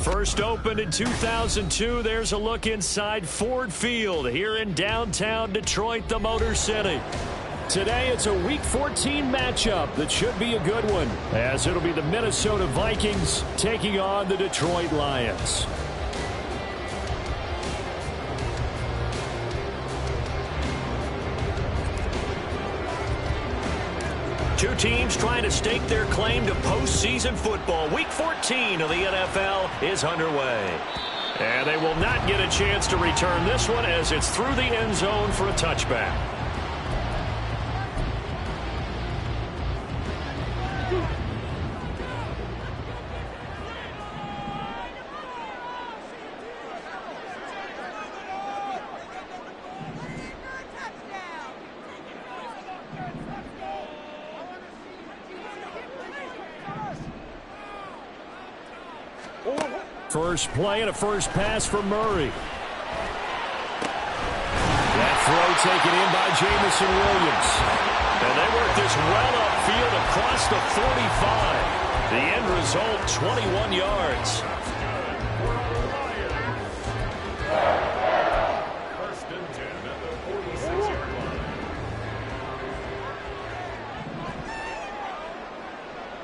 First opened in 2002, there's a look inside Ford Field here in downtown Detroit, the Motor City. Today, it's a Week 14 matchup that should be a good one, as it'll be the Minnesota Vikings taking on the Detroit Lions. Two teams trying to stake their claim to postseason football. Week 14 of the NFL is underway. And they will not get a chance to return this one as it's through the end zone for a touchback. First play and a first pass for Murray. That throw taken in by Jameson Williams. And they work this well upfield across the 45. The end result, 21 yards. First and 10 at the 46-yard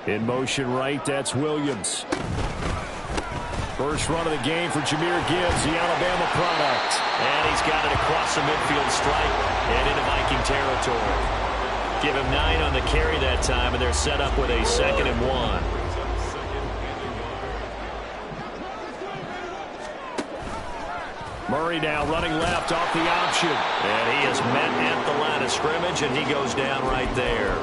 line. In motion right, that's Williams. First run of the game for Jahmyr Gibbs, the Alabama product. And he's got it across the midfield stripe and into Viking territory. Give him 9 on the carry that time, and they're set up with a 2nd and 1. Murray now running left off the option. And he is met at the line of scrimmage, and he goes down right there.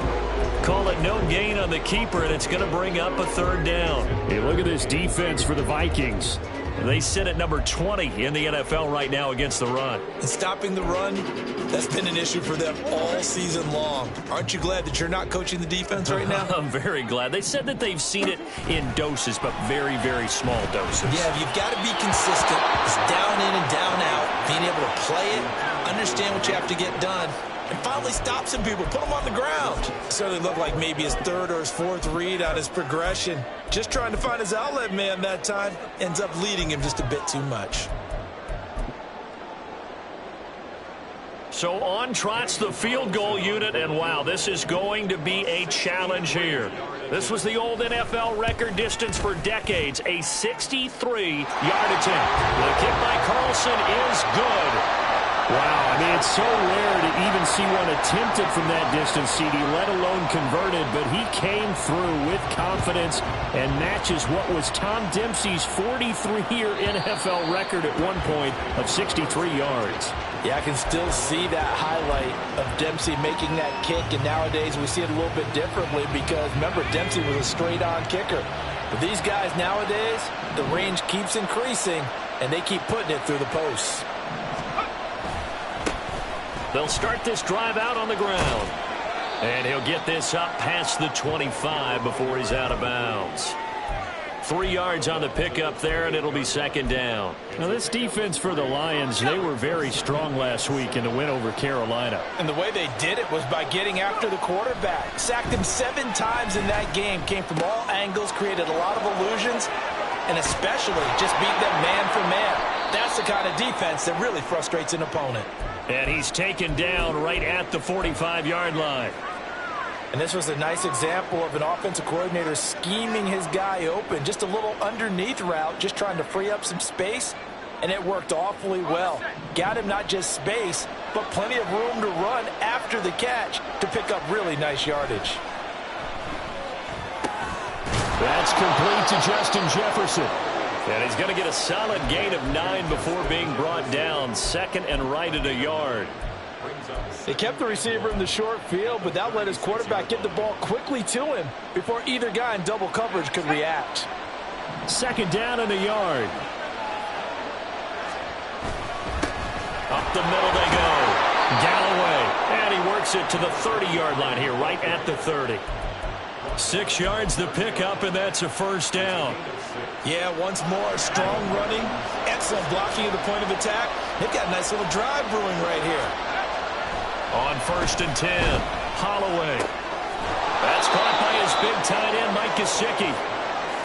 Call it no gain on the keeper, and it's going to bring up a 3rd down. Hey, look at this defense for the Vikings. They sit at number 20 in the NFL right now against the run. And stopping the run, that's been an issue for them all season long. Aren't you glad that you're not coaching the defense right now? I'm very glad. They said that they've seen it in doses, but very, very small doses. Yeah, you've got to be consistent. It's down in and down out. Being able to play it, understand what you have to get done, and finally stop some people, put them on the ground. Certainly looked like maybe his 3rd or his 4th read on his progression. Just trying to find his outlet man that time. Ends up leading him just a bit too much. So on trots the field goal unit, and wow, this is going to be a challenge here. This was the old NFL record distance for decades, a 63-yard attempt. The kick by Carlson is good. Wow, I mean, it's so rare to even see one attempted from that distance, CD, let alone converted, but he came through with confidence and matches what was Tom Dempsey's 43-year NFL record at one point of 63 yards. Yeah, I can still see that highlight of Dempsey making that kick, and nowadays we see it a little bit differently because, remember, Dempsey was a straight-on kicker. But these guys nowadays, the range keeps increasing, and they keep putting it through the posts. They'll start this drive out on the ground. And he'll get this up past the 25 before he's out of bounds. 3 yards on the pickup there, and it'll be 2nd down. Now, this defense for the Lions, they were very strong last week in the win over Carolina. And the way they did it was by getting after the quarterback. Sacked him 7 times in that game. Came from all angles, created a lot of illusions, and especially just beat them man for man. That's the kind of defense that really frustrates an opponent. And he's taken down right at the 45-yard line. And this was a nice example of an offensive coordinator scheming his guy open. Just a little underneath route, just trying to free up some space. And it worked awfully well. Got him not just space, but plenty of room to run after the catch to pick up really nice yardage. That's complete to Justin Jefferson. And he's going to get a solid gain of 9 before being brought down. 2nd and right at a yard. They kept the receiver in the short field, but that let his quarterback get the ball quickly to him before either guy in double coverage could react. 2nd down and a yard. Up the middle they go. Galloway. And he works it to the 30-yard line here, right at the 30. 6 yards the pickup, and that's a 1st down. Yeah, once more, strong running, excellent blocking at the point of attack. They've got a nice little drive brewing right here. On 1st and 10, Holloway. That's caught by his big tight end, Mike Gesicki.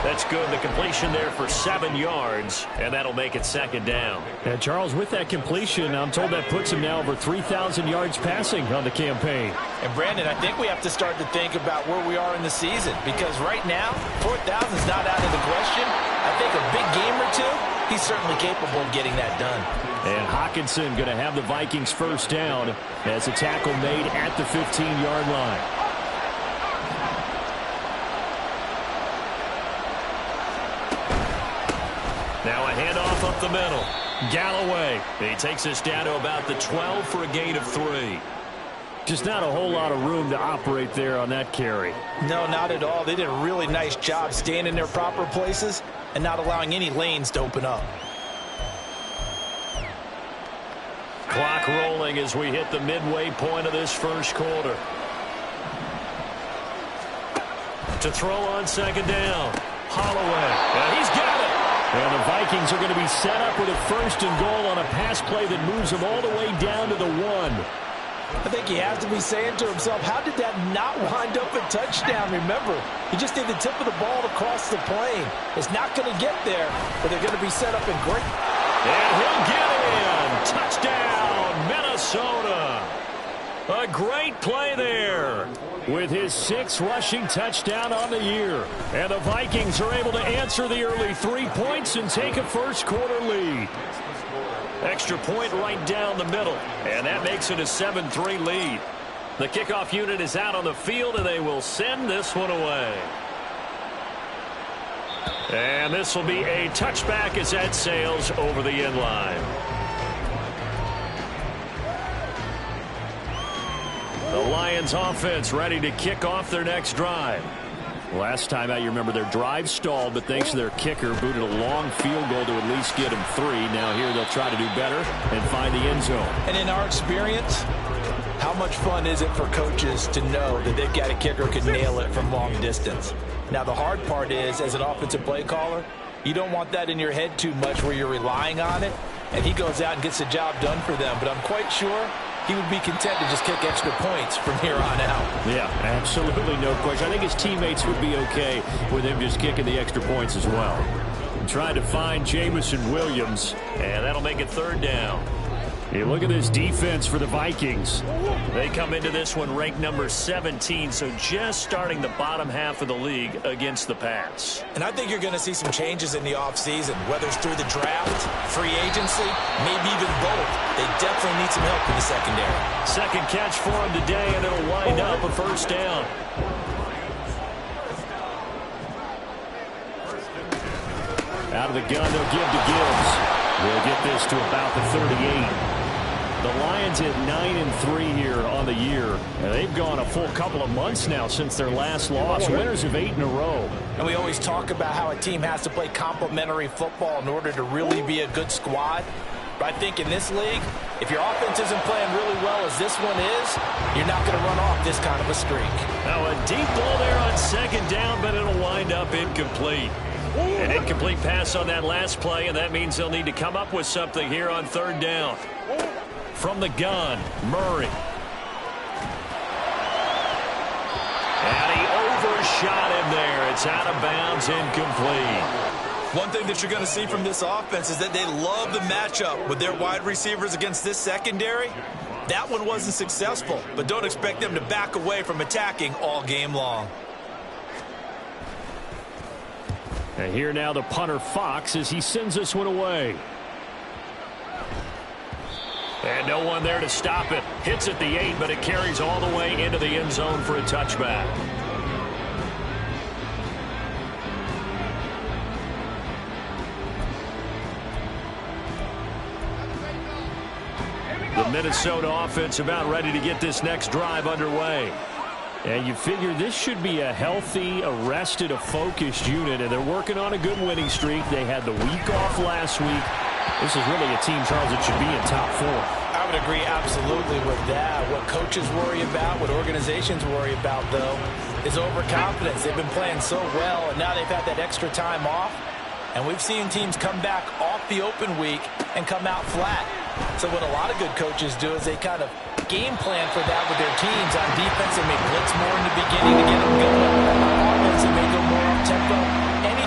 That's good. The completion there for 7 yards, and that'll make it second down. And Charles, with that completion, I'm told that puts him now over 3,000 yards passing on the campaign. And Brandon, I think we have to start to think about where we are in the season, because right now, 4,000 is not out of the question. I think a big game or two, he's certainly capable of getting that done. And Hockenson going to have the Vikings first down as a tackle made at the 15-yard line. Now a handoff up the middle. Galloway. He takes us down to about the 12 for a gain of 3. Just not a whole lot of room to operate there on that carry. No, not at all. They did a really nice job staying in their proper places and not allowing any lanes to open up. Clock rolling as we hit the midway point of this first quarter. To throw on second down. Holloway. And he's got it. And the Vikings are going to be set up with a first and goal on a pass play that moves them all the way down to the 1. I think he has to be saying to himself, how did that not wind up a touchdown? Remember, he just did the tip of the ball across the plane. It's not going to get there, but they're going to be set up in great. And he'll get in. Touchdown, Minnesota. A great play there. With his 6th rushing touchdown on the year. And the Vikings are able to answer the early 3 points and take a first quarter lead. Extra point right down the middle. And that makes it a 7-3 lead. The kickoff unit is out on the field, and they will send this one away. And this will be a touchback as that sails over the end line. The Lions offense ready to kick off their next drive. Last time out, you remember their drive stalled, but thanks to their kicker, booted a long field goal to at least get them 3. Now here they'll try to do better and find the end zone. And in our experience, how much fun is it for coaches to know that they've got a kicker who can nail it from long distance? Now the hard part is, as an offensive play caller, you don't want that in your head too much where you're relying on it, and he goes out and gets the job done for them. But I'm quite sure he would be content to just kick extra points from here on out. Yeah, absolutely no question. I think his teammates would be okay with him just kicking the extra points as well. And trying to find Jameson Williams, and that'll make it third down. You look at this defense for the Vikings. They come into this one ranked number 17, so just starting the bottom half of the league against the pass. And I think you're going to see some changes in the offseason, whether it's through the draft, free agency, maybe even both. They definitely need some help in the secondary. Second catch for him today, and it'll wind up a first down. Out of the gun, they'll give to Gibbs. We'll get this to about the 38. The Lions at 9-3 here on the year. And they've gone a full couple of months now since their last loss. Winners of 8 in a row. And we always talk about how a team has to play complementary football in order to really be a good squad. But I think in this league, if your offense isn't playing really well as this one is, you're not going to run off this kind of a streak. Now a deep ball there on second down, but it'll wind up incomplete. An incomplete pass on that last play, and that means they'll need to come up with something here on third down. From the gun, Murray. And he overshot him there. It's out of bounds, incomplete. One thing that you're going to see from this offense is that they love the matchup with their wide receivers against this secondary. That one wasn't successful, but don't expect them to back away from attacking all game long. And here now the punter Fox as he sends this one away. And no one there to stop it. Hits at the 8, but it carries all the way into the end zone for a touchback. The Minnesota offense about ready to get this next drive underway. And you figure this should be a healthy, a focused unit, and they're working on a good winning streak. They had the week off last week. This is really a team, Charles, that should be in top 4. I would agree absolutely with that. What coaches worry about, what organizations worry about, though, is overconfidence. They've been playing so well, and now they've had that extra time off. And we've seen teams come back off the open week and come out flat. So what a lot of good coaches do is they kind of game plan for that with their teams. On defense, they may blitz more in the beginning to get them going. On offense, they may go more up-tempo. Any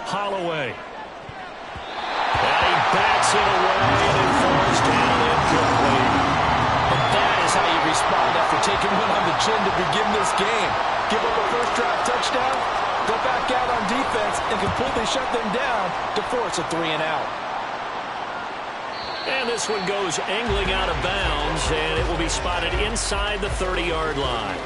Holloway. And he bats it away, and it falls down incomplete. And that is how you respond after taking one on the chin to begin this game. Give up a first drive touchdown, go back out on defense, and completely shut them down to force a 3-and-out. And this one goes angling out of bounds, and it will be spotted inside the 30-yard line.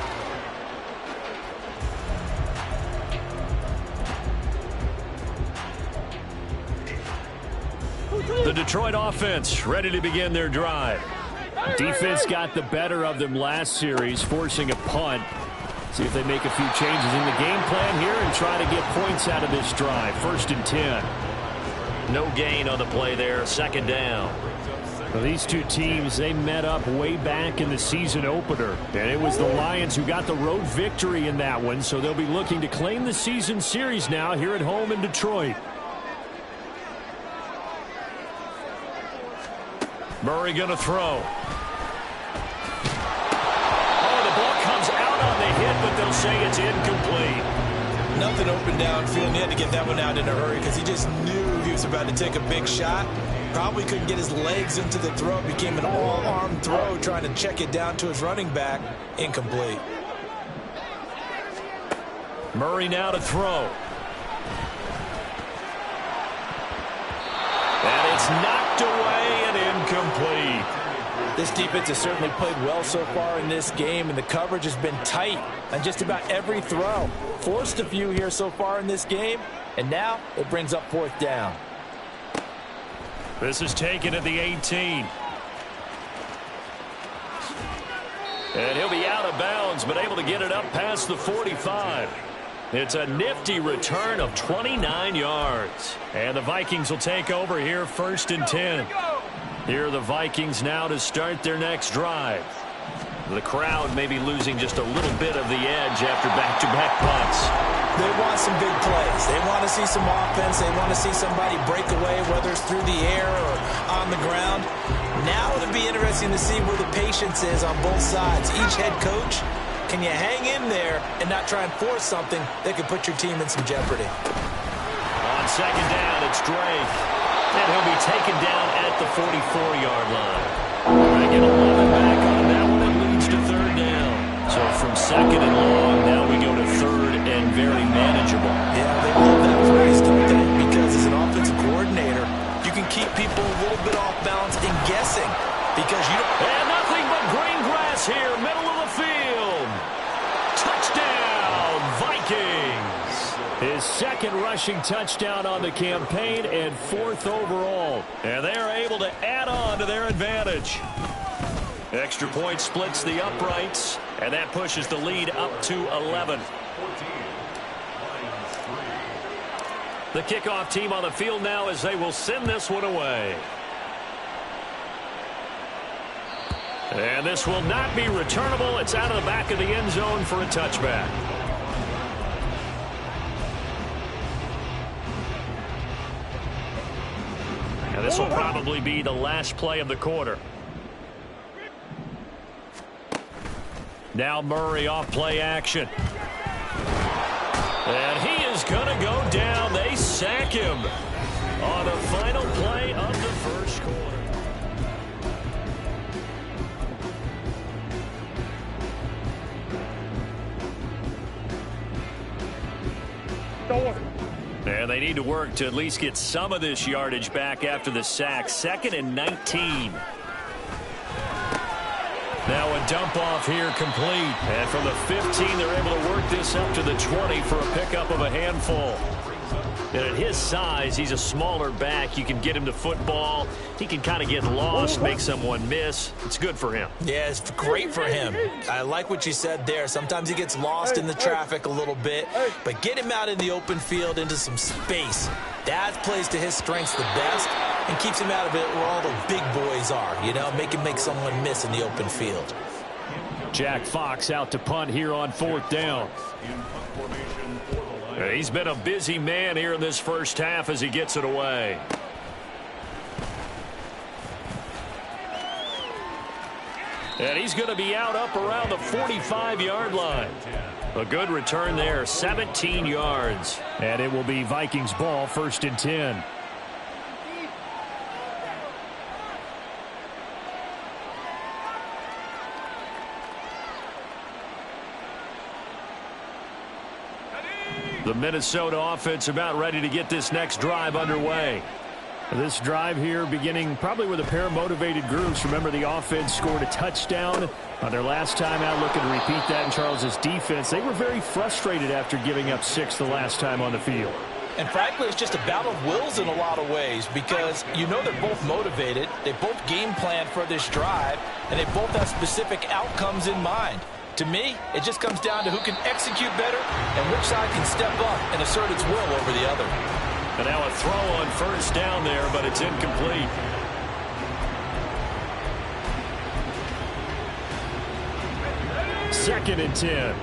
The Detroit offense ready to begin their drive. Defense got the better of them last series, forcing a punt. See if they make a few changes in the game plan here and try to get points out of this drive. 1st and 10. No gain on the play there. 2nd down. Well, these two teams, they met up way back in the season opener. And it was the Lions who got the road victory in that one, so they'll be looking to claim the season series now here at home in Detroit. Murray going to throw. Oh, the ball comes out on the hit, but they'll say it's incomplete. Nothing open downfield, and he had to get that one out in a hurry because he just knew he was about to take a big shot. Probably couldn't get his legs into the throw. Became an all-arm throw, trying to check it down to his running back. Incomplete. Murray now to throw. And it's knocked away and incomplete. This defense has certainly played well so far in this game, and the coverage has been tight on just about every throw. Forced a few here so far in this game, and now it brings up 4th down. This is taken at the 18. And he'll be out of bounds, but able to get it up past the 45. It's a nifty return of 29 yards. And the Vikings will take over here 1st and 10. Here are the Vikings now to start their next drive. The crowd may be losing just a little bit of the edge after back-to-back punts. They want some big plays. They want to see some offense. They want to see somebody break away, whether it's through the air or on the ground. Now it'll be interesting to see where the patience is on both sides. Each head coach, can you hang in there and not try and force something that could put your team in some jeopardy? On 2nd down, it's Drake. And he'll be taken down at the 44-yard line. They get 11 back on that one. It leads to 3rd down. So from 2nd and long, now we go to 3rd and very manageable. Yeah, they love that phrase, don't they? Because as an offensive coordinator, you can keep people a little bit off balance and guessing. Because you don't... And nothing but green grass here, middle of the field. Touchdown, Vikings. His 2nd rushing touchdown on the campaign and 4th overall. And they're able to add on to their advantage. Extra point splits the uprights, and that pushes the lead up to 11. The kickoff team on the field now as they will send this one away. And this will not be returnable. It's out of the back of the end zone for a touchback. And this will probably be the last play of the quarter. Now Murray off play action. And he is going to go down. They sack him on the final play of the first quarter. And they need to work to at least get some of this yardage back after the sack. 2nd and 19. Now a dump off here complete. And from the 15, they're able to work this up to the 20 for a pickup of a handful. And at his size, he's a smaller back. You can get him to football. He can kind of get lost, make someone miss. It's good for him. Yeah, it's great for him. I like what you said there. Sometimes he gets lost in the traffic a little bit, but get him out in the open field into some space. That plays to his strengths the best and keeps him out of it where all the big boys are, you know, make him make someone miss in the open field. Jack Fox out to punt here on 4th down. He's been a busy man here in this first half as he gets it away. And he's going to be out up around the 45-yard line. A good return there, 17 yards. And it will be Vikings ball, 1st and 10. The Minnesota offense about ready to get this next drive underway. This drive here beginning probably with a pair of motivated groups. Remember, the offense scored a touchdown on their last time out, looking to repeat that in Charles' defense. They were very frustrated after giving up 6 the last time on the field. And frankly, it's just a battle of wills in a lot of ways because you know they're both motivated. They both game plan for this drive, and they both have specific outcomes in mind. To me, it just comes down to who can execute better and which side can step up and assert its will over the other. And now a throw on 1st down there, but it's incomplete. Second and 10.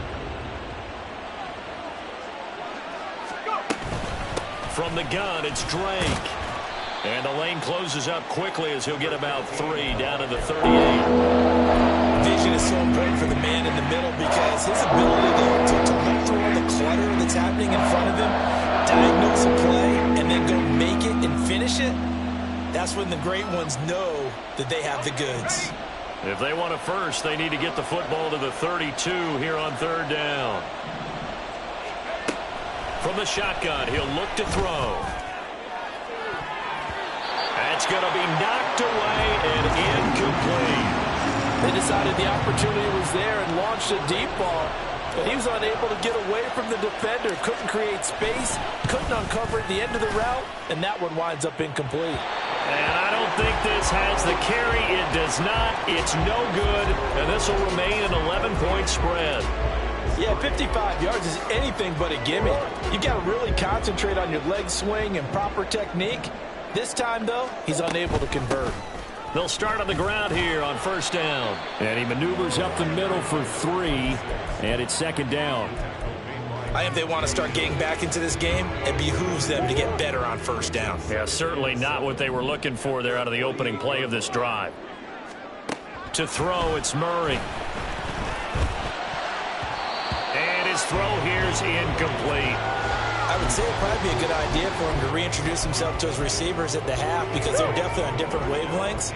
From the gun, it's Drake. And the lane closes up quickly as he'll get about 3 down to the 38. Vision is so important for the man in the middle because his ability to look through all the clutter that's happening in front of him, diagnose a play, and then go make it and finish it, that's when the great ones know that they have the goods. If they want a first, they need to get the football to the 32 here on 3rd down. From the shotgun, he'll look to throw. That's going to be knocked away and incomplete. They decided the opportunity was there and launched a deep ball, but he was unable to get away from the defender, couldn't create space, couldn't uncover at the end of the route, and that one winds up incomplete. And I don't think this has the carry. It does not. It's no good, and this will remain an 11-point spread. Yeah, 55 yards is anything but a gimme. You've got to really concentrate on your leg swing and proper technique. This time, though, he's unable to convert. They'll start on the ground here on 1st down. And he maneuvers up the middle for 3, and it's 2nd down. I think if they want to start getting back into this game, it behooves them to get better on 1st down. Yeah, certainly not what they were looking for there out of the opening play of this drive. To throw, it's Murray. And his throw here's incomplete. I would say it'd probably be a good idea for him to reintroduce himself to his receivers at the half because they're definitely on different wavelengths.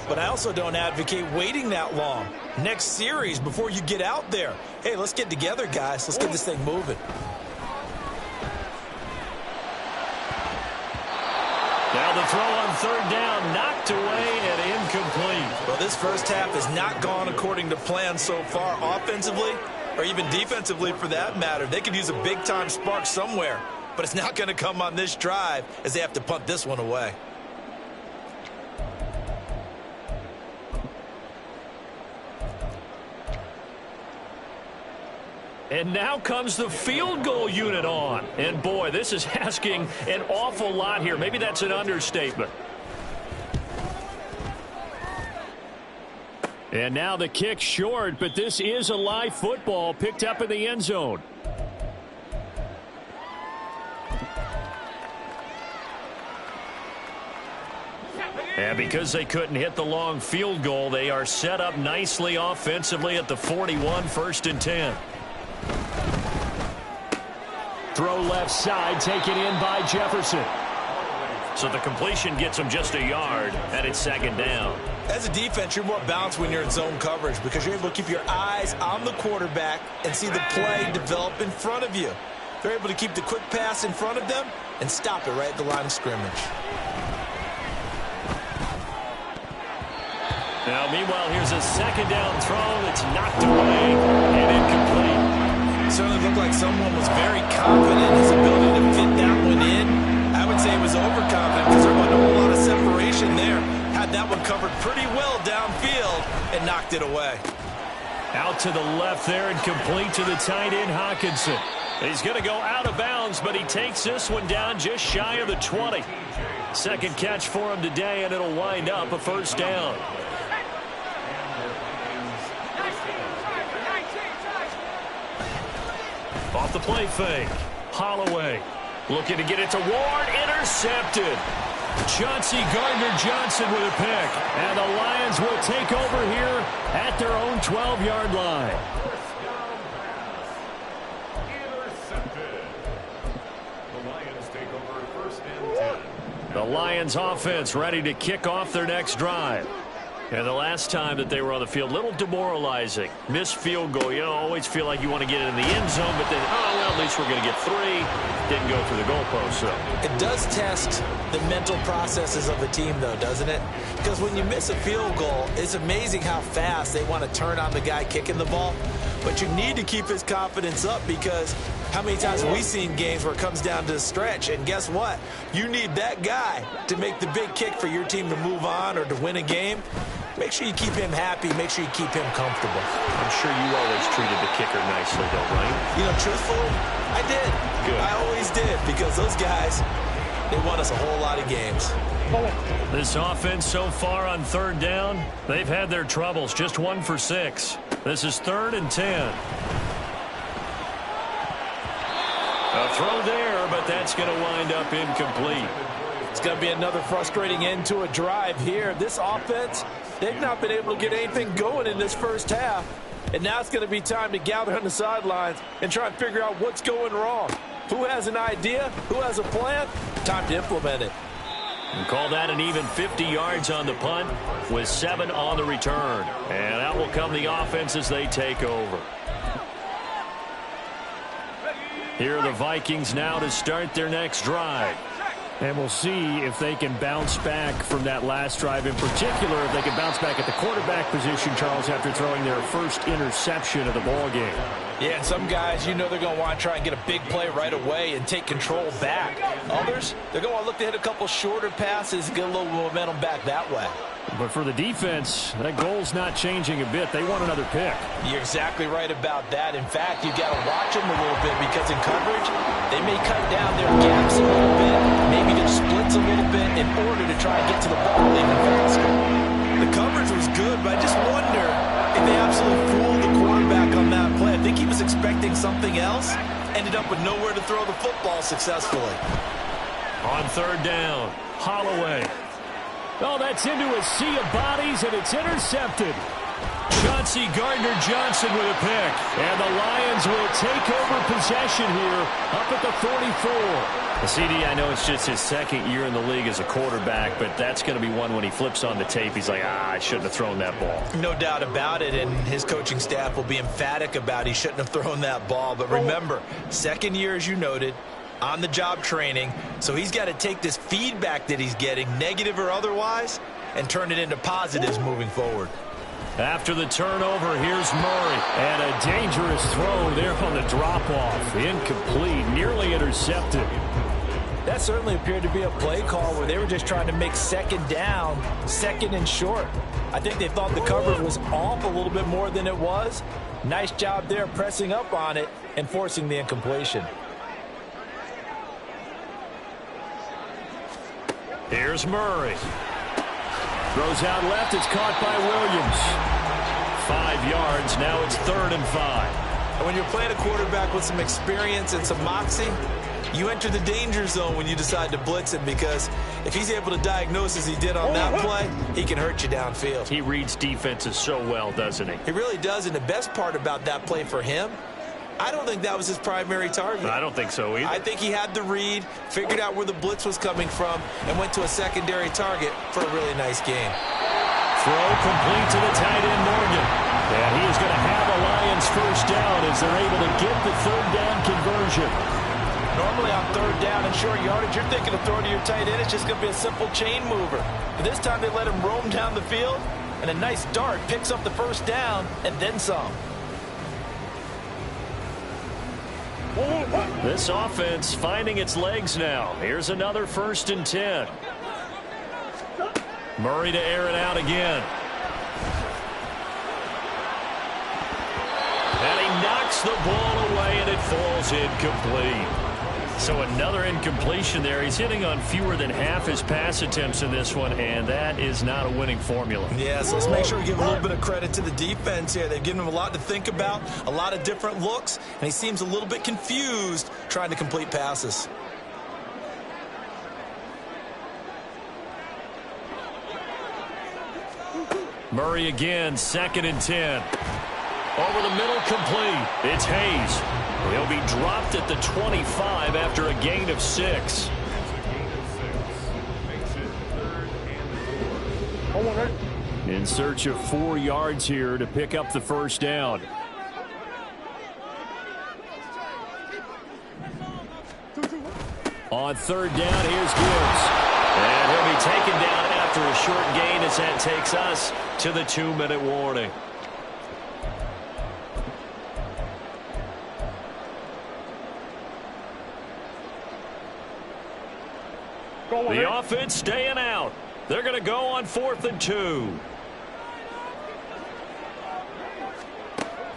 But I also don't advocate waiting that long. Next series before you get out there. Hey, let's get together, guys. Let's get this thing moving. Now the throw on 3rd down, knocked away and incomplete. Well, this first half has not gone according to plan so far offensively, or even defensively for that matter. They could use a big-time spark somewhere, but it's not going to come on this drive as they have to punt this one away. And now comes the field goal unit on. And, boy, this is asking an awful lot here. Maybe that's an understatement. And now the kick short, but this is a live football picked up in the end zone. And because they couldn't hit the long field goal, they are set up nicely offensively at the 41, 1st and 10. Throw left side, taken in by Jefferson. So the completion gets them just a yard, and it's 2nd down. As a defense, you're more balanced when you're in zone coverage because you're able to keep your eyes on the quarterback and see the play develop in front of you. They're able to keep the quick pass in front of them and stop it right at the line of scrimmage. Now, meanwhile, here's a 2nd down throw that's knocked away and incomplete. It certainly looked like someone was very confident in his ability to fit that one in. I would say he was overconfident because there wasn't a whole lot of separation there. Had that one covered pretty well downfield and knocked it away. Out to the left there and complete to the tight end, Hockenson. He's going to go out of bounds, but he takes this one down just shy of the 20. Second catch for him today, and it'll wind up a 1st down. Off the play fake. Holloway looking to get it to Ward. Intercepted. Chauncey Gardner-Johnson with a pick. And the Lions will take over here at their own 12-yard line. The Lions offense ready to kick off their next drive. And the last time that they were on the field, a little demoralizing. Missed field goal. You always feel like you want to get it in the end zone, but then, oh, well, at least we're going to get 3. Didn't go through the goalpost, so. It does test the mental processes of the team, though, doesn't it? Because when you miss a field goal, it's amazing how fast they want to turn on the guy kicking the ball. But you need to keep his confidence up, because how many times have we seen games where it comes down to the stretch, and guess what? You need that guy to make the big kick for your team to move on or to win a game. Make sure you keep him happy. Make sure you keep him comfortable. I'm sure you always treated the kicker nicely, though, right? You know, truthfully, I did. Good. I always did, because those guys, they won us a whole lot of games. This offense so far on 3rd down, they've had their troubles. Just 1 for 6. This is 3rd and 10. A throw there, but that's going to wind up incomplete. It's going to be another frustrating end to a drive here. This offense, they've not been able to get anything going in this first half. And now it's going to be time to gather on the sidelines and try and figure out what's going wrong. Who has an idea? Who has a plan? Time to implement it. And call that an even 50 yards on the punt with 7 on the return. And out will come the offense as they take over. Here are the Vikings now to start their next drive. And we'll see if they can bounce back from that last drive. In particular, if they can bounce back at the quarterback position, Charles, after throwing their first interception of the ball game. Yeah, and some guys, you know they're going to want to try and get a big play right away and take control back. Others, they're going to want to look to hit a couple shorter passes and get a little momentum back that way. But for the defense, that goal's not changing a bit. They want another pick. You're exactly right about that. In fact, you've got to watch them a little bit, because in coverage, they may cut down their gaps a little bit, maybe their splits a little bit in order to try and get to the ball even faster. The coverage was good, but I just wonder if they absolutely fooled the quarterback on that play. I think he was expecting something else, ended up with nowhere to throw the football successfully. On 3rd down, Holloway. Oh, that's into a sea of bodies, and it's intercepted. Chauncey Gardner-Johnson with a pick. And the Lions will take over possession here up at the 44. CD, I know it's just his 2nd year in the league as a quarterback, but that's going to be one when he flips on the tape. He's like, I shouldn't have thrown that ball. No doubt about it, and his coaching staff will be emphatic about he shouldn't have thrown that ball. But remember, 2nd year, as you noted, on-the-job training, so he's got to take this feedback that he's getting, negative or otherwise, and turn it into positives moving forward. After the turnover, here's Murray. And a dangerous throw there on the drop-off. Incomplete, nearly intercepted. That certainly appeared to be a play call where they were just trying to make 2nd down, 2nd and short. I think they thought the coverage was off a little bit more than it was. Nice job there pressing up on it and forcing the incompletion. Here's Murray. Throws out left. It's caught by Williams. 5 yards. Now it's 3rd and 5. And when you're playing a quarterback with some experience and some moxie, you enter the danger zone when you decide to blitz him, because if he's able to diagnose as he did on that play, he can hurt you downfield. He reads defenses so well, doesn't he? He really does, and the best part about that play for him, I don't think that was his primary target. I don't think so either. I think he had the read, figured out where the blitz was coming from, and went to a secondary target for a really nice game. Throw complete to the tight end, Morgan. And he is going to have the Lions first down as they're able to get the 3rd down conversion. Normally on 3rd down and short yardage, you're thinking of throwing to your tight end. It's just going to be a simple chain mover. But this time they let him roam down the field, and a nice dart picks up the first down and then some. This offense finding its legs now. Here's another 1st and 10. Murray to air it out again. And he knocks the ball away, and it falls incomplete. So another incompletion there. He's hitting on fewer than half his pass attempts in this one, and that is not a winning formula. Yeah, so let's make sure we give a little bit of credit to the defense here. They've given him a lot to think about, a lot of different looks, and he seems a little bit confused trying to complete passes. Murray again, 2nd and 10. Over the middle, complete. It's Hayes. He'll be dropped at the 25 after a gain of 6. In search of 4 yards here to pick up the first down. On 3rd down, here's Gibbs. And he'll be taken down after a short gain as that takes us to the 2-minute warning. The offense staying out. They're going to go on 4th and 2.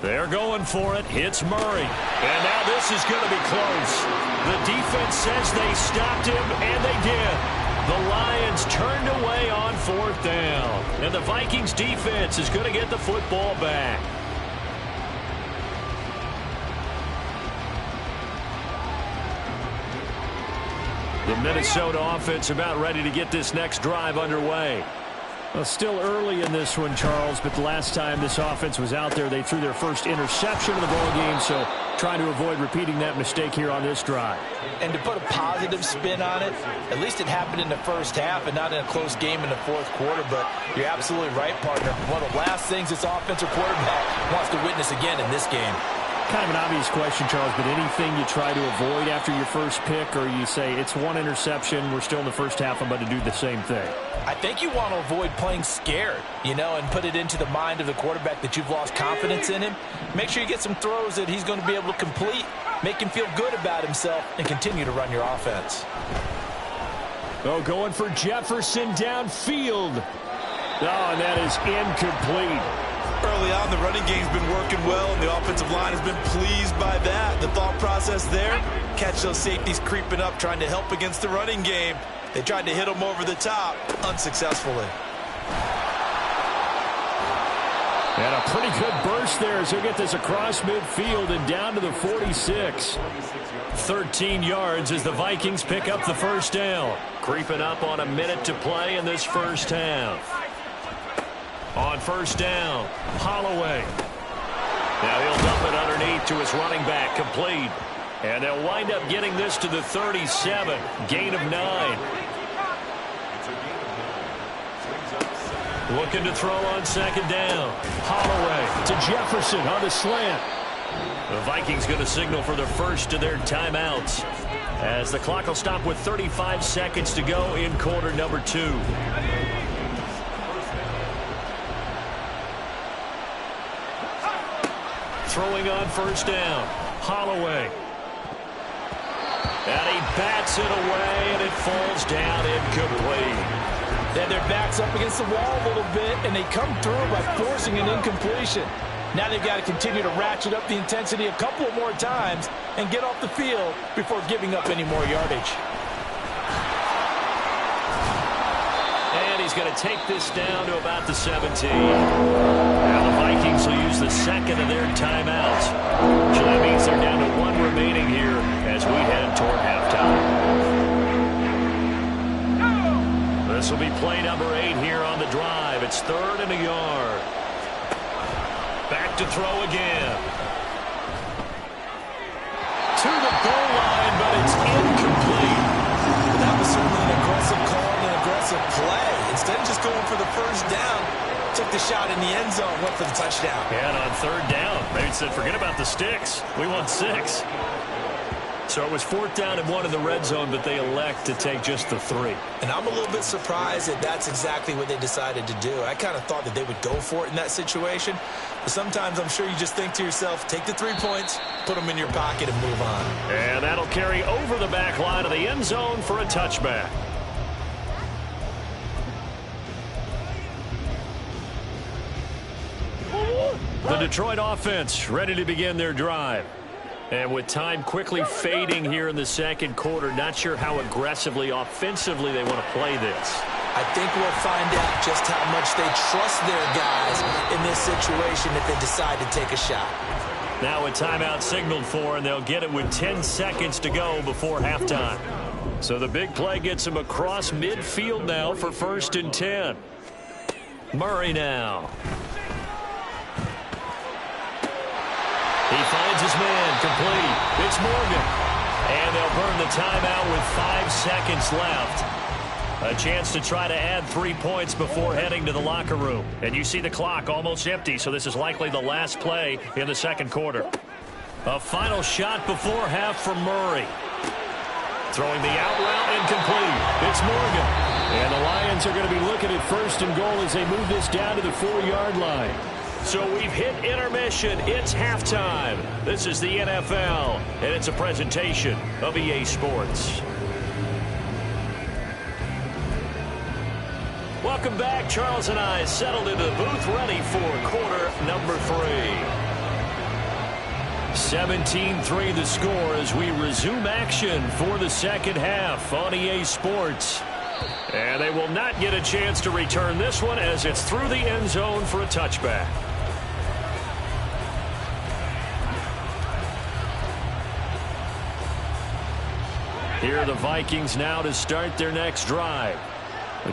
They're going for it. Hits Murray. And now this is going to be close. The defense says they stopped him, and they did. The Lions turned away on 4th down. And the Vikings defense is going to get the football back. The Minnesota offense about ready to get this next drive underway. Well, still early in this one, Charles, but the last time this offense was out there, they threw their first interception of the ball game, so trying to avoid repeating that mistake here on this drive. And to put a positive spin on it, at least it happened in the first half and not in a close game in the 4th quarter, but you're absolutely right, partner. One of the last things this offensive quarterback wants to witness again in this game. Kind of an obvious question, Charles, but anything you try to avoid after your first pick, or you say it's 1 interception, we're still in the first half, I'm about to do the same thing? I think you want to avoid playing scared, and put it into the mind of the quarterback that you've lost confidence in him. Make sure you get some throws that he's going to be able to complete, make him feel good about himself, and continue to run your offense. Oh, going for Jefferson downfield. Oh, and that is incomplete. Early on, the running game's been working well, and the offensive line has been pleased by that. The thought process there, catch those safeties creeping up, trying to help against the running game. They tried to hit them over the top, unsuccessfully. And a pretty good burst there as he'll get this across midfield and down to the 46. 13 yards as the Vikings pick up the first down. Creeping up on a minute to play in this first half. On first down, Holloway. Now he'll dump it underneath to his running back, complete. And they'll wind up getting this to the 37, gain of 9. Looking to throw on 2nd down. Holloway to Jefferson on the slant. The Vikings going to signal for the first of their timeouts as the clock will stop with 35 seconds to go in quarter number 2. Throwing on first down, Holloway. And he bats it away, and it falls down incomplete. Then their back's up against the wall a little bit, and they come through by forcing an incompletion. Now they've got to continue to ratchet up the intensity a couple more times and get off the field before giving up any more yardage. And he's going to take this down to about the 17. Now the Vikings will use the second of their timeouts. So that means they're down to 1 remaining here as we head toward halftime. This will be play number 8 here on the drive. It's 3rd and a yard. Back to throw again. To the goal line, but it's incomplete. That was certainly an aggressive call and an aggressive play. Instead of just going for the first down, took the shot in the end zone, went for the touchdown. And on 3rd down, they said, forget about the sticks. We want 6. So it was 4th down and 1 in the red zone, but they elect to take just the 3. And I'm a little bit surprised that that's exactly what they decided to do. I kind of thought that they would go for it in that situation. But sometimes I'm sure you just think to yourself, take the 3 points, put them in your pocket, and move on. And that'll carry over the back line of the end zone for a touchback. The Detroit offense ready to begin their drive. And with time quickly fading here in the second quarter, not sure how aggressively, offensively they want to play this. I think we'll find out just how much they trust their guys in this situation if they decide to take a shot. Now a timeout signaled for, and they'll get it with 10 seconds to go before halftime. So the big play gets them across midfield now for 1st and 10. Murray now. He finds his man, complete. It's Morgan. And they'll burn the timeout with 5 seconds left. A chance to try to add 3 points before heading to the locker room. And you see the clock almost empty, so this is likely the last play in the second quarter. A final shot before half from Murray. Throwing the out route incomplete. It's Morgan. And the Lions are going to be looking at first and goal as they move this down to the 4-yard line. So we've hit intermission. It's halftime. This is the NFL, and it's a presentation of EA Sports. Welcome back. Charles and I settled into the booth, ready for quarter number 3. 17-3 the score as we resume action for the second half on EA Sports. And they will not get a chance to return this one as it's through the end zone for a touchback. Here are the Vikings now to start their next drive.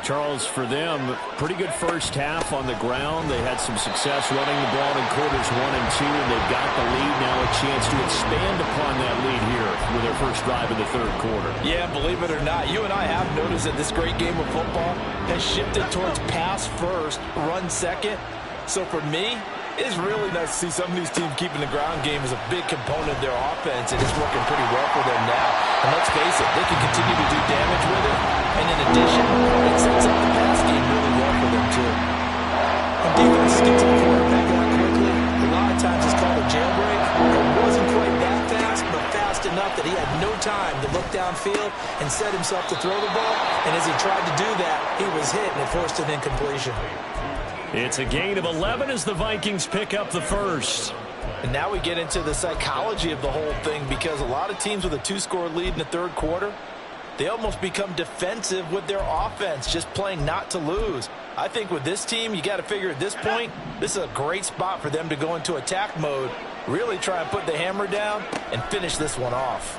Charles, for them, pretty good first half on the ground. They had some success running the ball in quarters 1 and 2, and they've got the lead. Now a chance to expand upon that lead here with their first drive in the third quarter. Yeah, believe it or not, you and I have noticed that this great game of football has shifted towards pass first, run second. So for me, it's really nice to see some of these teams keeping the ground game as a big component of their offense, and it's working pretty well for them now. And let's face it, they can continue to do damage with it. And in addition, it sets up the pass game really well for them, too. And defense gets to the quarterback out quickly. A lot of times it's called a jailbreak. It wasn't quite that fast, but fast enough that he had no time to look downfield and set himself to throw the ball. And as he tried to do that, he was hit and it forced an incompletion. It's a gain of 11 as the Vikings pick up the first. And now we get into the psychology of the whole thing, because a lot of teams with a 2-score lead in the third quarter, they almost become defensive with their offense, just playing not to lose. I think with this team, you got to figure at this point, this is a great spot for them to go into attack mode, really try and put the hammer down and finish this one off.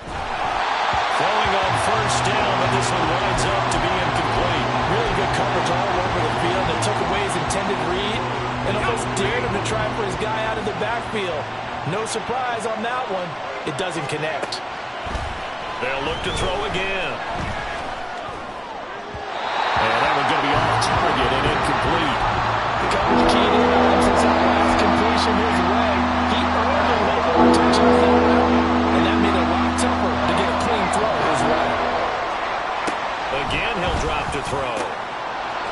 Throwing on first down, but this one winds up to be incomplete. Really good coverage all over the field that took away his intended read and almost dared him to try for his guy out of the backfield. No surprise on that one. It doesn't connect. They'll look to throw again. And that one's going to be off target and incomplete. The coverage keyed in on him since that last completion his way. He earned a little more attention on that route, and that made it a lot tougher to get a clean throw his way. Again, he'll drop to throw.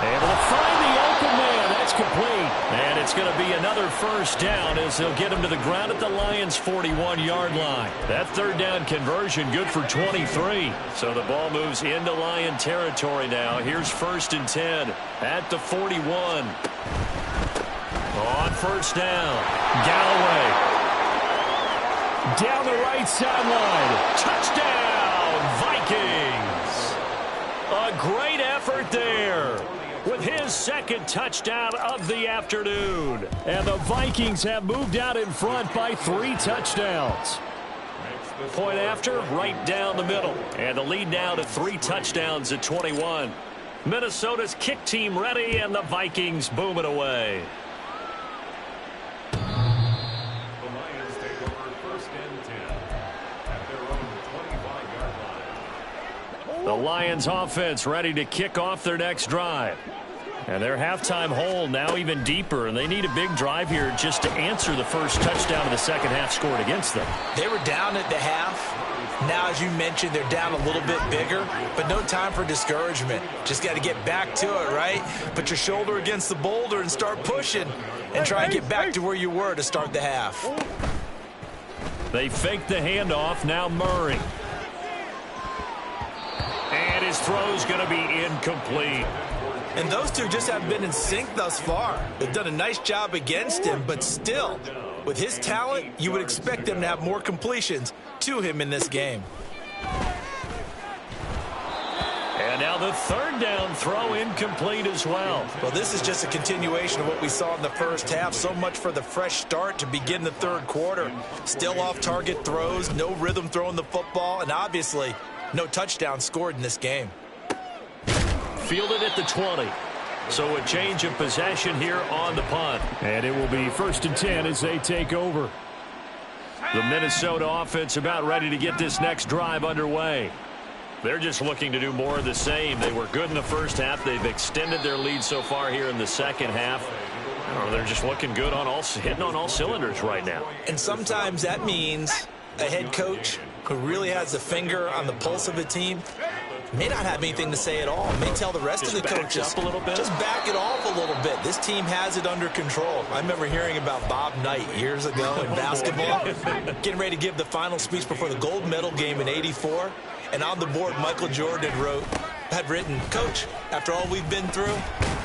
Able to find the open man. That's complete. And it's going to be another first down as they'll get him to the ground at the Lions' 41-yard line. That third down conversion good for 23. So the ball moves into Lion territory now. Here's 1st and 10 at the 41. On first down, Galloway. Down the right sideline. Touchdown, Vikings. A great effort there with his second touchdown of the afternoon. And the Vikings have moved out in front by 3 touchdowns. Point after, right down the middle. And the lead now to 3 touchdowns at 21. Minnesota's kick team ready, and the Vikings boom it away. The Lions offense ready to kick off their next drive. And their halftime hole now even deeper, and they need a big drive here just to answer the first touchdown of the second half scored against them. They were down at the half. Now, as you mentioned, they're down a little bit bigger, but no time for discouragement. Just got to get back to it, right? Put your shoulder against the boulder and start pushing and try and get back to where you were to start the half. They fake the handoff. Now Murray. And his throw's going to be incomplete. And those two just haven't been in sync thus far. They've done a nice job against him, but still, with his talent, you would expect them to have more completions to him in this game. And now the third down throw incomplete as well. Well, this is just a continuation of what we saw in the first half. So much for the fresh start to begin the third quarter. Still off-target throws, no rhythm throwing the football, and obviously no touchdown scored in this game. Fielded at the 20. So a change of possession here on the punt. And it will be 1st and 10 as they take over. The Minnesota offense about ready to get this next drive underway. They're just looking to do more of the same. They were good in the first half. They've extended their lead so far here in the second half. I don't know, they're just looking good on hitting on all cylinders right now. And sometimes that means a head coach who really has a finger on the pulse of a team may not have anything to say at all. May tell the rest of the coaches, up a little bit. Just back it off a little bit. This team has it under control. I remember hearing about Bob Knight years ago in basketball, getting ready to give the final speech before the gold medal game in '84. And on the board, Michael Jordan had written, "Coach, after all we've been through,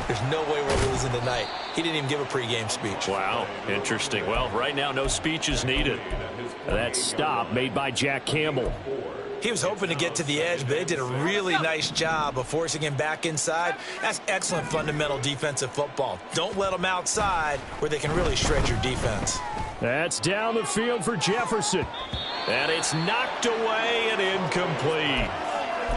there's no way we're losing tonight." He didn't even give a pregame speech. Wow, interesting. Well, right now, no speech is needed. That stop made by Jack Campbell. He was hoping to get to the edge, but they did a really nice job of forcing him back inside. That's excellent fundamental defensive football. Don't let them outside where they can really shred your defense. That's down the field for Jefferson. And it's knocked away and incomplete.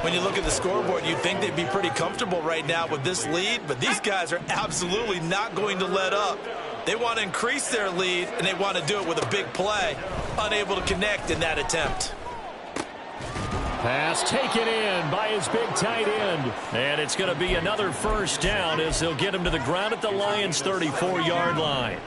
When you look at the scoreboard, you'd think they'd be pretty comfortable right now with this lead, but these guys are absolutely not going to let up. They want to increase their lead, and they want to do it with a big play. Unable to connect in that attempt. Pass taken in by his big tight end. And it's going to be another first down as they'll get him to the ground at the Lions' 34-yard line.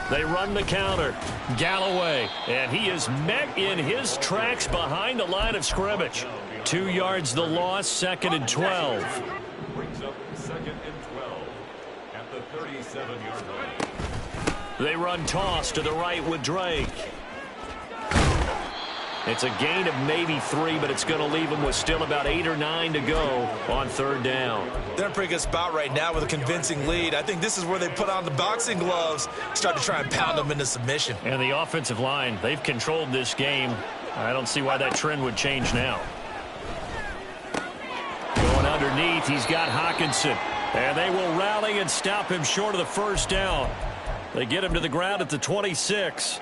They run the counter. Galloway, and he is met in his tracks behind the line of scrimmage. 2 yards the loss, 2nd and 12. Brings up 2nd and 12 at the 37-yard line. They run toss to the right with Drake. It's a gain of maybe 3, but it's going to leave them with still about 8 or 9 to go on 3rd down. They're in a pretty good spot right now with a convincing lead. I think this is where they put on the boxing gloves, start to try and pound them into submission. And the offensive line, they've controlled this game. I don't see why that trend would change now. Going underneath, he's got Hockenson. And they will rally and stop him short of the first down. They get him to the ground at the 26.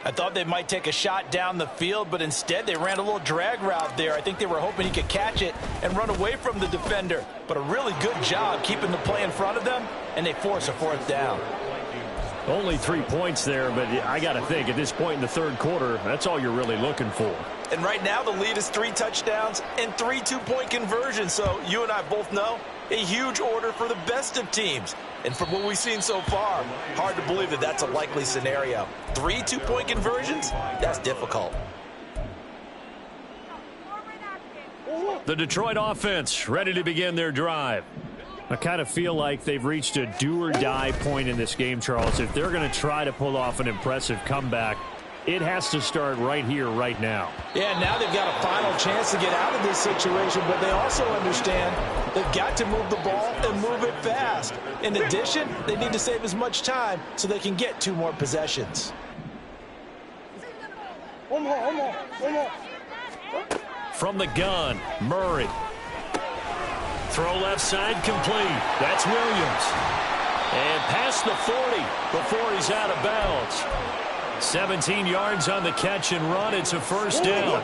I thought they might take a shot down the field, but instead they ran a little drag route there. I think they were hoping he could catch it and run away from the defender. But a really good job keeping the play in front of them, and they force a 4th down. Only 3 points there, but I got to think at this point in the 3rd quarter, that's all you're really looking for. And right now the lead is 3 touchdowns and 3 2-point conversions. So you and I both know a huge order for the best of teams. And from what we've seen so far, hard to believe that that's a likely scenario. 3 2-point conversions? That's difficult. The Detroit offense ready to begin their drive. I kind of feel like they've reached a do-or-die point in this game, Charles. If they're going to try to pull off an impressive comeback, it has to start right here, right now. Yeah, now they've got a final chance to get out of this situation, but they also understand they've got to move the ball and move it fast. In addition, they need to save as much time so they can get 2 more possessions. From the gun, Murray. Throw left side complete. That's Williams. And past the 40 before he's out of bounds. 17 yards on the catch and run. It's a first down.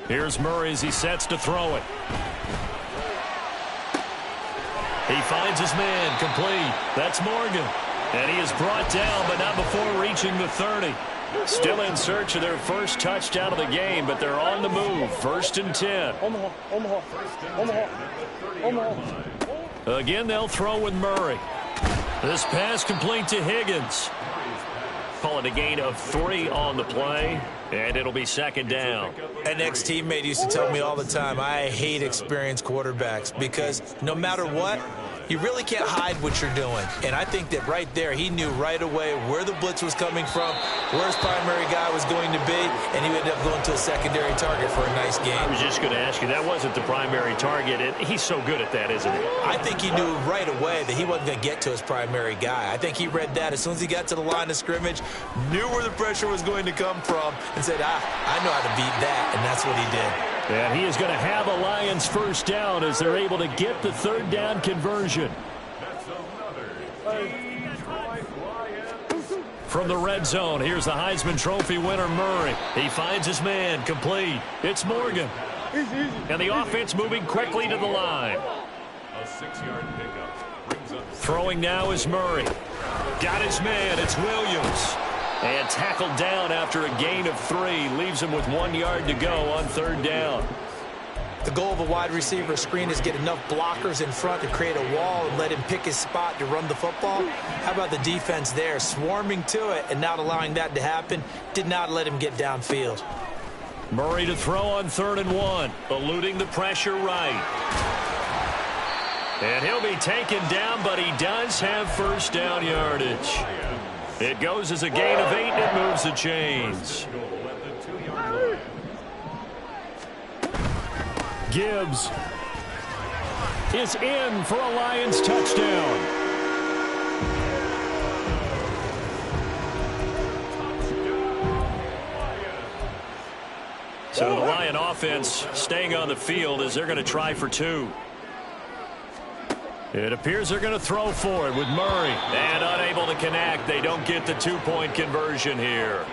Here's Murray as he sets to throw it. He finds his man complete. That's Morgan. And he is brought down, but not before reaching the 30. Still in search of their first touchdown of the game, but they're on the move. 1st and 10. Again, they'll throw with Murray. This pass complete to Higgins. Call it a gain of 3 on the play, and it'll be 2nd down. An ex-teammate used to tell me all the time, I hate experienced quarterbacks because no matter what, you really can't hide what you're doing. And I think that right there, he knew right away where the blitz was coming from, where his primary guy was going to be, and he ended up going to a secondary target for a nice game. I was just going to ask you, that wasn't the primary target, and he's so good at that, isn't he? I think he knew right away that he wasn't going to get to his primary guy. I think he read that as soon as he got to the line of scrimmage, knew where the pressure was going to come from, and said, I know how to beat that, and that's what he did. And he is going to have a Lions first down as they're able to get the 3rd down conversion. From the red zone, here's the Heisman Trophy winner, Murray. He finds his man, complete. It's Morgan. And the offense moving quickly to the line. A 6-yard pickup brings up. Throwing now is Murray. Got his man, it's Williams. And tackled down after a gain of 3. Leaves him with 1 yard to go on third down. The goal of a wide receiver screen is get enough blockers in front to create a wall and let him pick his spot to run the football. How about the defense there, swarming to it and not allowing that to happen? Did not let him get downfield. Murray to throw on 3rd and 1, eluding the pressure right. And he'll be taken down, but he does have first down yardage. It goes as a gain of 8, and it moves the chains. Gibbs is in for a Lions touchdown. So the Lion offense staying on the field as they're going to try for 2. It appears they're going to throw for it with Murray. And unable to connect. They don't get the 2-point conversion here.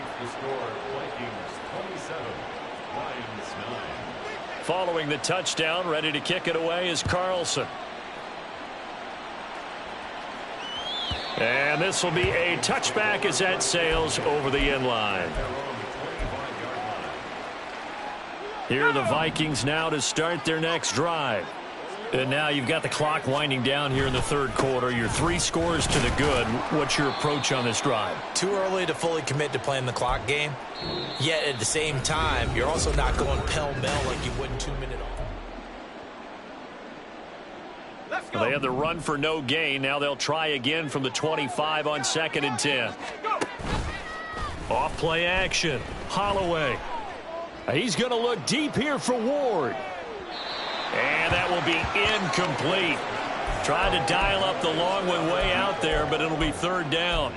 Following the touchdown, ready to kick it away is Carlson. And this will be a touchback as that sails over the end line. Here are the Vikings now to start their next drive. And now you've got the clock winding down here in the third quarter. You're 3 scores to the good. What's your approach on this drive? Too early to fully commit to playing the clock game. Yet at the same time, you're also not going pell-mell like you would in 2-minute. Well, they had the run for no gain. Now they'll try again from the 25 on 2nd and 10. Off play action. Holloway. He's going to look deep here for Ward. And that will be incomplete. Tried to dial up the long one way out there, but it'll be 3rd down.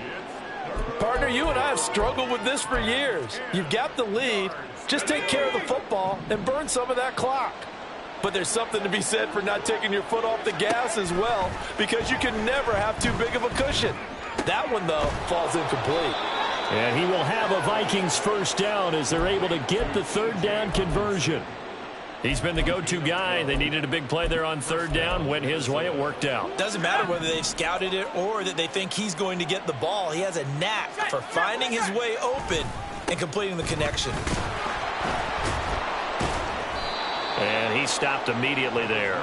Partner, you and I have struggled with this for years. You've got the lead. Just take care of the football and burn some of that clock. But there's something to be said for not taking your foot off the gas as well, because you can never have too big of a cushion. That one, though, falls incomplete. And he will have a Vikings first down as they're able to get the 3rd down conversion. He's been the go-to guy. They needed a big play there on 3rd down. Went his way. It worked out. Doesn't matter whether they've scouted it or that they think he's going to get the ball. He has a knack for finding his way open and completing the connection. And he stopped immediately there.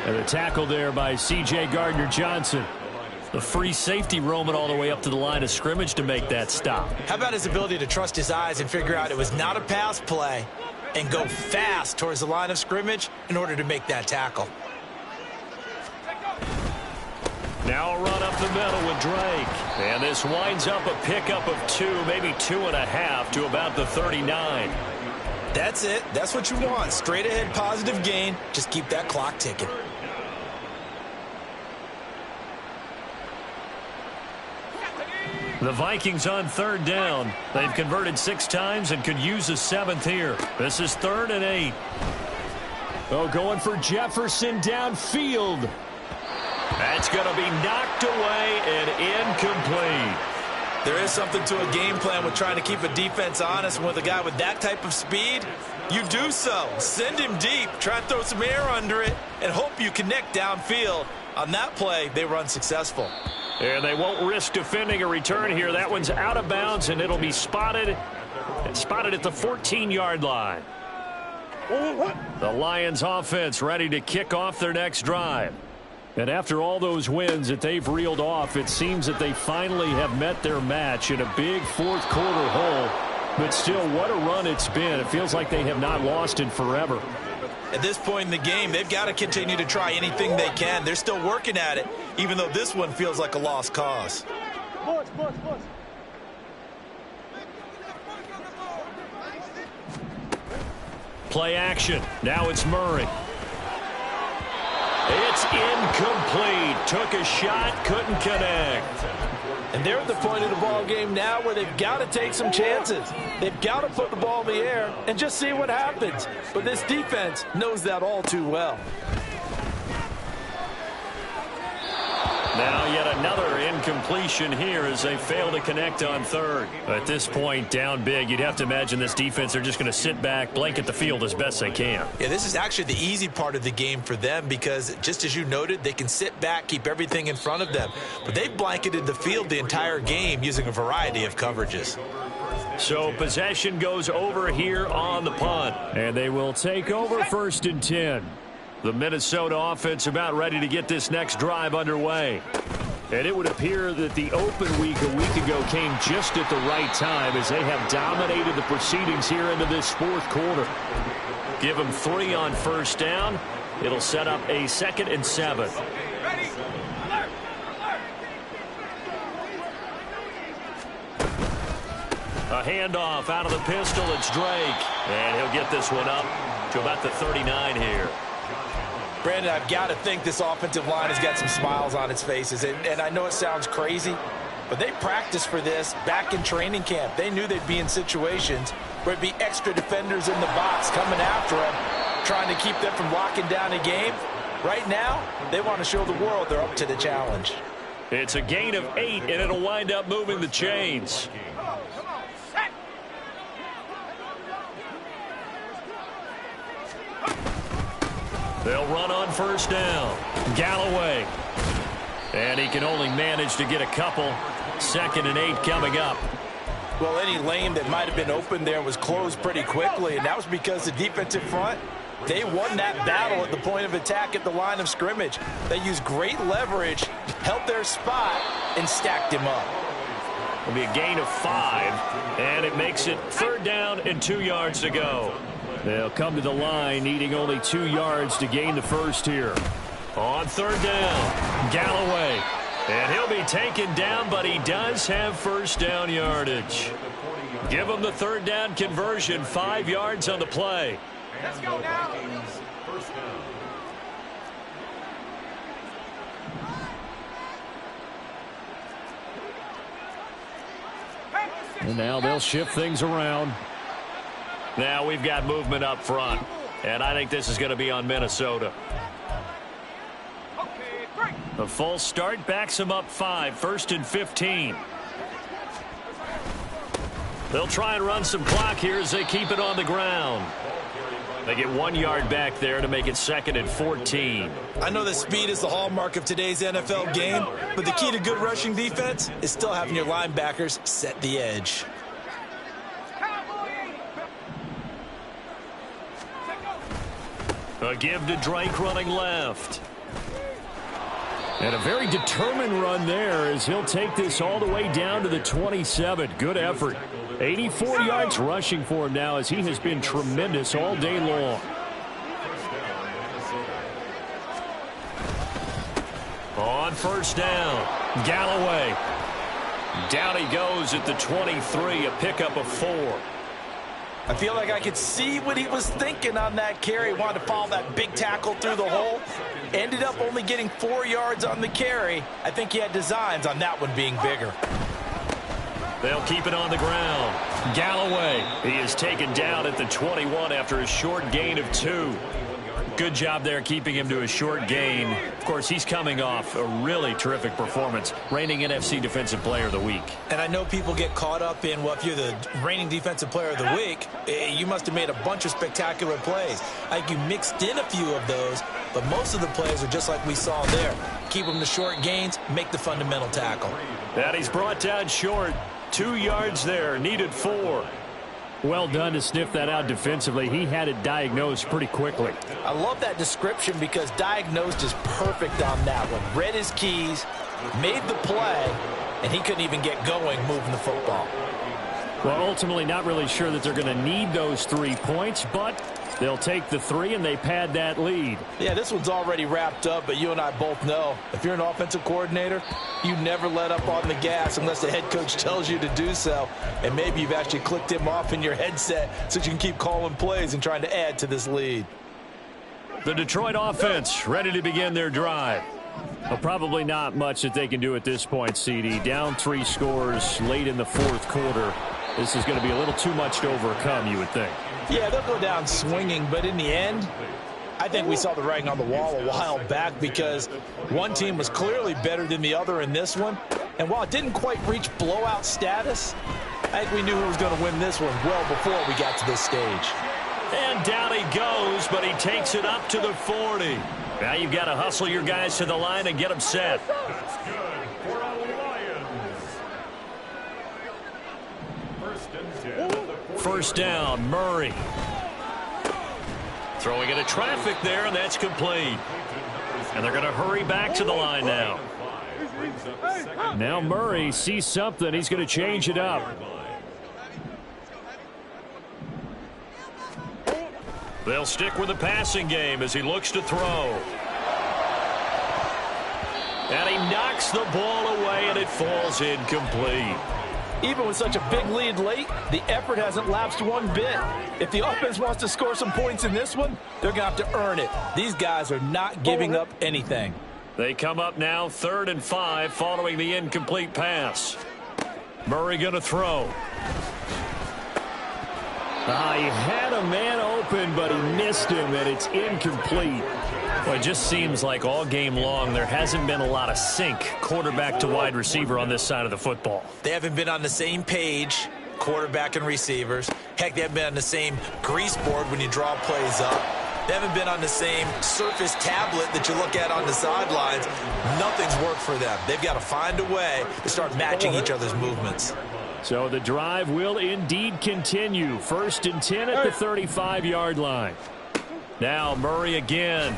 And a tackle there by C.J. Gardner-Johnson. The free safety roaming all the way up to the line of scrimmage to make that stop. How about his ability to trust his eyes and figure out it was not a pass play and go fast towards the line of scrimmage in order to make that tackle. Now a run up the middle with Drake. And this winds up a pickup of 2, maybe 2.5 to about the 39. That's it. That's what you want. Straight ahead positive gain. Just keep that clock ticking. The Vikings on 3rd down. They've converted 6 times and could use a 7th here. This is 3rd and 8. Oh, going for Jefferson downfield. That's going to be knocked away and incomplete. There is something to a game plan with trying to keep a defense honest. With a guy with that type of speed, you do so. Send him deep. Try and throw some air under it and hope you connect downfield. On that play, they were unsuccessful. And they won't risk defending a return here. That one's out of bounds, and it'll be spotted at the 14-yard line. The Lions offense ready to kick off their next drive. And after all those wins that they've reeled off, it seems that they finally have met their match in a big fourth quarter hole. But still, what a run it's been. It feels like they have not lost in forever. At this point in the game, they've got to continue to try anything they can. They're still working at it, even though this one feels like a lost cause. Play action. Now it's Murray. It's incomplete. Took a shot, couldn't connect. And they're at the point of the ball game now where they've got to take some chances. They've got to put the ball in the air and just see what happens. But this defense knows that all too well. Now yet another incompletion here as they fail to connect on third. At this point, down big, you'd have to imagine this defense, they're just going to sit back, blanket the field as best they can. Yeah, this is actually the easy part of the game for them because, just as you noted, they can sit back, keep everything in front of them. But they've blanketed the field the entire game using a variety of coverages. So possession goes over here on the punt. And they will take over 1st and 10. The Minnesota offense about ready to get this next drive underway. And it would appear that the open week a week ago came just at the right time as they have dominated the proceedings here into this 4th quarter. Give them 3 on 1st down. It'll set up a 2nd and 7. A handoff out of the pistol. It's Drake. And he'll get this one up to about the 39 here. Brandon, I've got to think this offensive line has got some smiles on its faces. And I know it sounds crazy, but they practiced for this back in training camp. They knew they'd be in situations where it'd be extra defenders in the box coming after them, trying to keep them from locking down a game. Right now, they want to show the world they're up to the challenge. It's a gain of 8, and it'll wind up moving the chains. They'll run on 1st down. Galloway. And he can only manage to get a couple. 2nd and 8 coming up. Well, any lane that might have been open there was closed pretty quickly, and that was because the defensive front, they won that battle at the point of attack at the line of scrimmage. They used great leverage, held their spot, and stacked him up. It'll be a gain of 5, and it makes it 3rd down and 2 yards to go. They'll come to the line needing only 2 yards to gain the first here. On 3rd down, Galloway. And he'll be taken down, but he does have 1st down yardage. Give him the 3rd down conversion, 5 yards on the play. Let's go now. And now they'll shift things around. Now we've got movement up front, and I think this is going to be on Minnesota. The false start backs them up 5, 1st and 15. They'll try and run some clock here as they keep it on the ground. They get 1 yard back there to make it 2nd and 14. I know that speed is the hallmark of today's NFL game, but the key to good rushing defense is still having your linebackers set the edge. A give to Drake running left. And a very determined run there as he'll take this all the way down to the 27. Good effort. 84 yards rushing for him now as he has been tremendous all day long. On 1st down, Galloway. Down he goes at the 23, a pickup of 4. I feel like I could see what he was thinking on that carry. Wanted to follow that big tackle through the hole. Ended up only getting 4 yards on the carry. I think he had designs on that one being bigger. They'll keep it on the ground. Galloway, he is taken down at the 21 after a short gain of 2. Good job there keeping him to a short gain. Of course, he's coming off a really terrific performance, reigning NFC Defensive Player of the Week. And I know people get caught up in, well, if you're the reigning Defensive Player of the Week, you must have made a bunch of spectacular plays. I think you mixed in a few of those, but most of the plays are just like we saw there. Keep them to short gains, make the fundamental tackle. And he's brought down short. 2 yards there, needed 4. Well done to sniff that out defensively. He had it diagnosed pretty quickly. I love that description because diagnosed is perfect on that one. Read his keys, made the play, and he couldn't even get going moving the football. Well, ultimately not really sure that they're going to need those 3 points, but they'll take the 3 and they pad that lead. Yeah, this one's already wrapped up, but you and I both know if you're an offensive coordinator, you never let up on the gas unless the head coach tells you to do so. And maybe you've actually clicked him off in your headset so you can keep calling plays and trying to add to this lead. The Detroit offense ready to begin their drive. Well, probably not much that they can do at this point, CD. Down 3 scores late in the 4th quarter. This is going to be a little too much to overcome, you would think. Yeah, they'll go down swinging, but in the end, I think we saw the writing on the wall a while back because one team was clearly better than the other in this one. And while it didn't quite reach blowout status, I think we knew who was going to win this one well before we got to this stage. And down he goes, but he takes it up to the 40. Now you've got to hustle your guys to the line and get them set. That's good for a Lions. First and 10 at the 40. First down, Murray. Throwing into traffic there, and that's complete. And they're going to hurry back to the line now. Now Murray sees something. He's going to change it up. They'll stick with the passing game as he looks to throw. And he knocks the ball away, and it falls incomplete. Even with such a big lead late, the effort hasn't lapsed one bit. If the offense wants to score some points in this one, they're going to have to earn it. These guys are not giving up anything. They come up now 3rd and 5 following the incomplete pass. Murray going to throw. He had a man open, but he missed him, and it's incomplete. Well, it just seems like all game long there hasn't been a lot of sync quarterback to wide receiver on this side of the football. They haven't been on the same page, quarterback and receivers. Heck, they haven't been on the same grease board when you draw plays up. They haven't been on the same surface tablet that you look at on the sidelines. Nothing's worked for them. They've got to find a way to start matching each other's movements. So the drive will indeed continue. 1st and 10 at the 35-yard line. Now Murray again.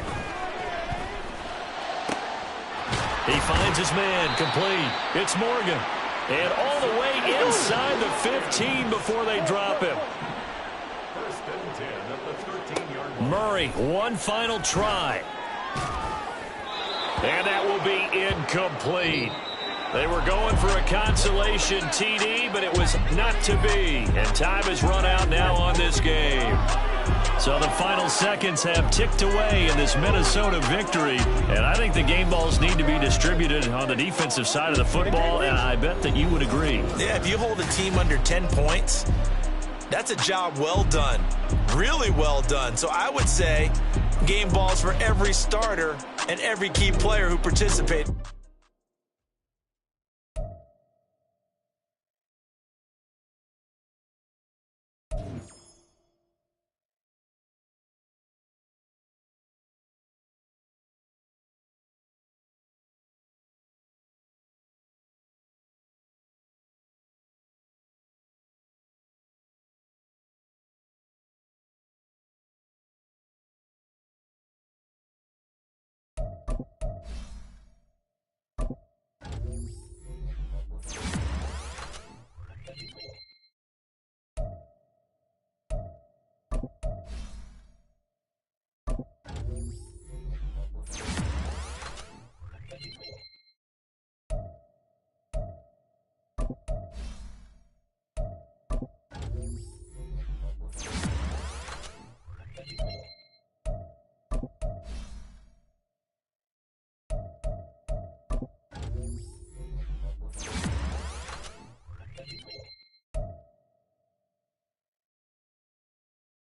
He finds his man, complete. It's Morgan. And all the way inside the 15 before they drop him. First and 10 at the 13-yard line. Murray, one final try. And that will be incomplete. They were going for a consolation TD, but it was not to be. And time has run out now on this game. So the final seconds have ticked away in this Minnesota victory. And I think the game balls need to be distributed on the defensive side of the football, and I bet that you would agree. Yeah, if you hold a team under 10 points, that's a job well done. Really well done. So I would say game balls for every starter and every key player who participated.